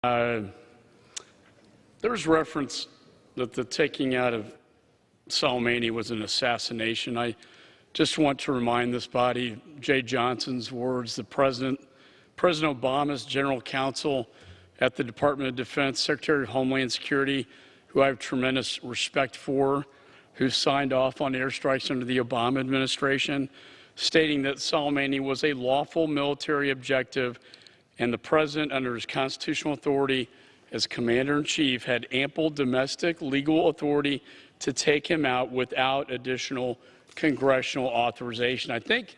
There was reference that the taking out of Soleimani was an assassination. I just want to remind this body Jay Johnson's words, the President Obama's General Counsel at the Department of Defense, Secretary of Homeland Security, who I have tremendous respect for, who signed off on airstrikes under the Obama administration, stating that Soleimani was a lawful military objective and the President, under his constitutional authority as Commander-in-Chief, had ample domestic legal authority to take him out without additional congressional authorization. I think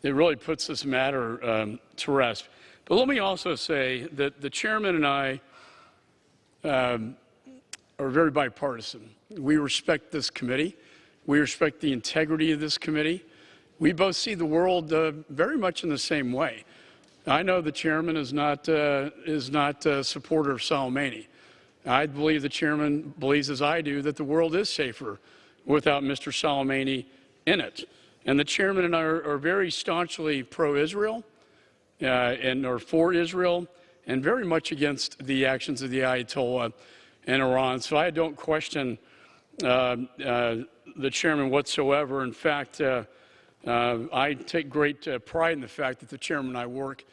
it really puts this matter to rest. But let me also say that the chairman and I are very bipartisan. We respect this committee. We respect the integrity of this committee. We both see the world very much in the same way. I know the chairman is not a supporter of Soleimani. I believe the chairman believes, as I do, that the world is safer without Mr. Soleimani in it. And the chairman and I are very staunchly pro-Israel and are for Israel and very much against the actions of the Ayatollah in Iran. So I don't question the chairman whatsoever. In fact, I take great pride in the fact that the chairman and I work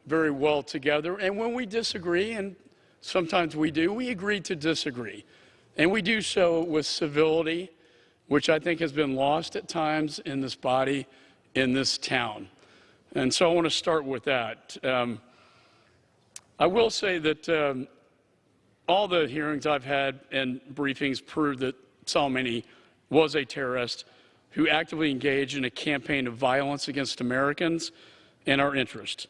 very well together. And when we disagree, and sometimes we do, we agree to disagree. And we do so with civility, which I think has been lost at times in this body, in this town. And so I want to start with that. I will say that all the hearings I've had and briefings prove that Soleimani was a terrorist who actively engaged in a campaign of violence against Americans and our interests.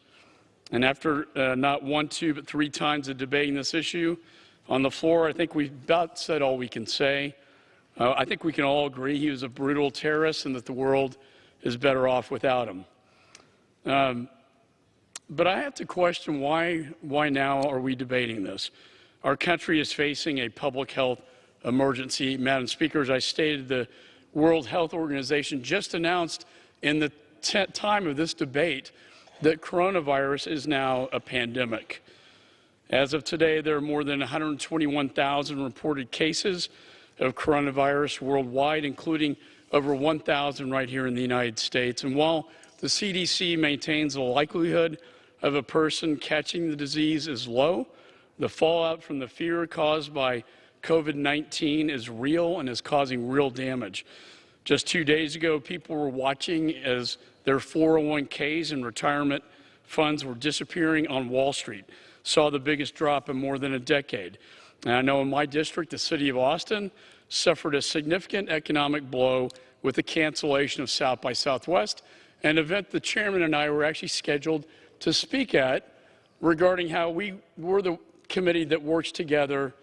And after not one, two, but three times of debating this issue on the floor, I think we've about said all we can say. I think we can all agree he was a brutal terrorist and that the world is better off without him. But I have to question why now are we debating this? Our country is facing a public health emergency. Madam Speaker, as I stated, the World Health Organization just announced in the time of this debate that coronavirus is now a pandemic. As of today, there are more than 121,000 reported cases of coronavirus worldwide, including over 1,000 right here in the United States. And while the CDC maintains the likelihood of a person catching the disease is low, the fallout from the fear caused by COVID-19 is real and is causing real damage. Just 2 days ago, people were watching as their 401ks and retirement funds were disappearing on Wall Street, saw the biggest drop in more than a decade. And I know in my district, the city of Austin, suffered a significant economic blow with the cancellation of South by Southwest, an event the chairman and I were actually scheduled to speak at regarding how we're the committee that works together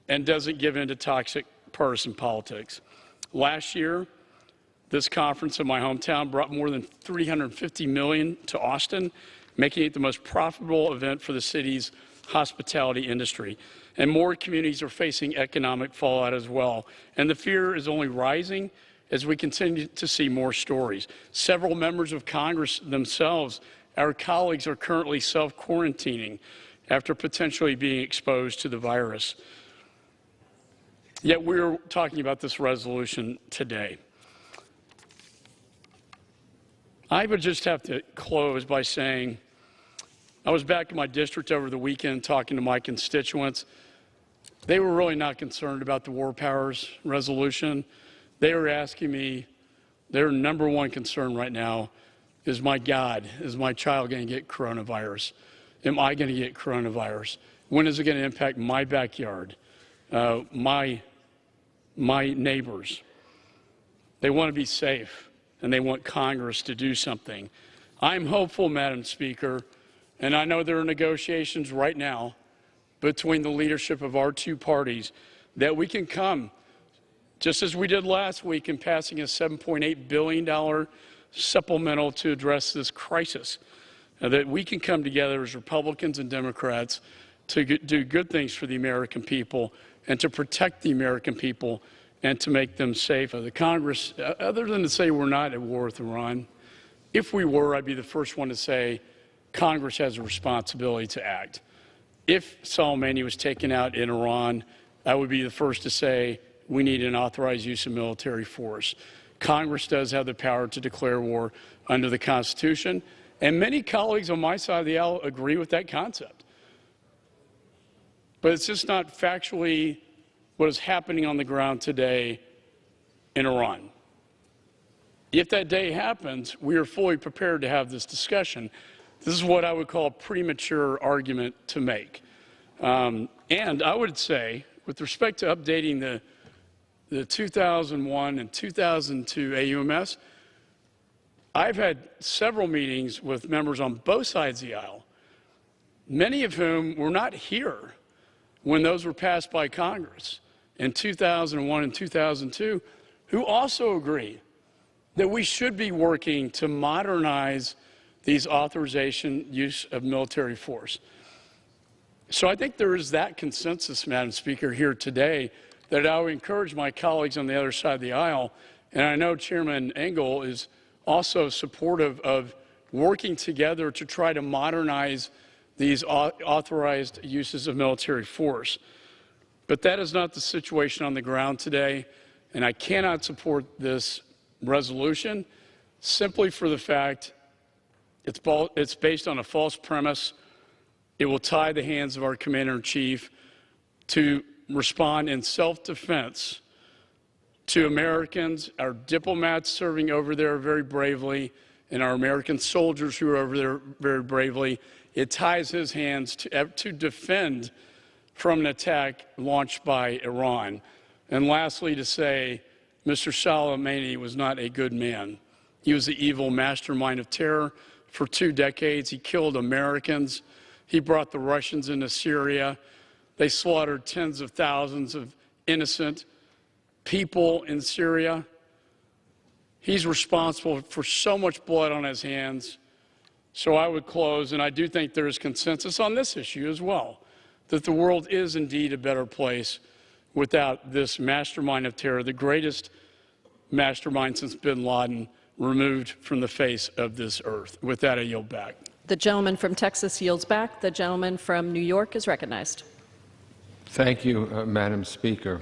and doesn't give in to toxic partisan politics. Last year, this conference in my hometown brought more than $350 million to Austin, making it the most profitable event for the city's hospitality industry. And more communities are facing economic fallout as well. And the fear is only rising as we continue to see more stories. Several members of Congress themselves, our colleagues, are currently self-quarantining after potentially being exposed to the virus. Yet we're talking about this resolution today. I would just have to close by saying I was back in my district over the weekend talking to my constituents. They were really not concerned about the War Powers resolution. They were asking me, their number one concern right now is, my God, is my child going to get coronavirus? Am I going to get coronavirus? When is it going to impact my backyard, my neighbors? They want to be safe, and they want Congress to do something. I'm hopeful, Madam Speaker, and I know there are negotiations right now between the leadership of our two parties that we can come, just as we did last week in passing a $7.8 billion supplemental to address this crisis, that we can come together as Republicans and Democrats to do good things for the American people and to protect the American people and to make them safe. The Congress, other than to say we're not at war with Iran, if we were, I'd be the first one to say Congress has a responsibility to act. if Soleimani was taken out in Iran, I would be the first to say we need an authorized use of military force. Congress does have the power to declare war under the Constitution, and many colleagues on my side of the aisle agree with that concept. But it's just not factually what is happening on the ground today in Iran. If that day happens, we are fully prepared to have this discussion. This is what I would call a premature argument to make. And I would say, with respect to updating the 2001 and 2002 AUMS, I've had several meetings with members on both sides of the aisle, many of whom were not here when those were passed by Congress in 2001 and 2002, who also agree that we should be working to modernize these authorization use of military force. So I think there is that consensus, Madam Speaker, here today that I would encourage my colleagues on the other side of the aisle, and I know Chairman Engel is also supportive of working together to try to modernize these authorized uses of military force. But that is not the situation on the ground today, and I cannot support this resolution simply for the fact it's based on a false premise. It will tie the hands of our Commander-in-Chief to respond in self-defense to Americans, our diplomats serving over there very bravely, and our American soldiers who are over there very bravely. It ties his hands to defend from an attack launched by Iran. And lastly, to say, Mr. Soleimani was not a good man. He was the evil mastermind of terror for 2 decades. He killed Americans. He brought the Russians into Syria. They slaughtered tens of thousands of innocent people in Syria. He's responsible for so much blood on his hands. So I would close, and I do think there is consensus on this issue as well, that the world is indeed a better place without this mastermind of terror, the greatest mastermind since bin Laden, removed from the face of this earth. With that, I yield back. The gentleman from Texas yields back. The gentleman from New York is recognized. Thank you, Madam Speaker.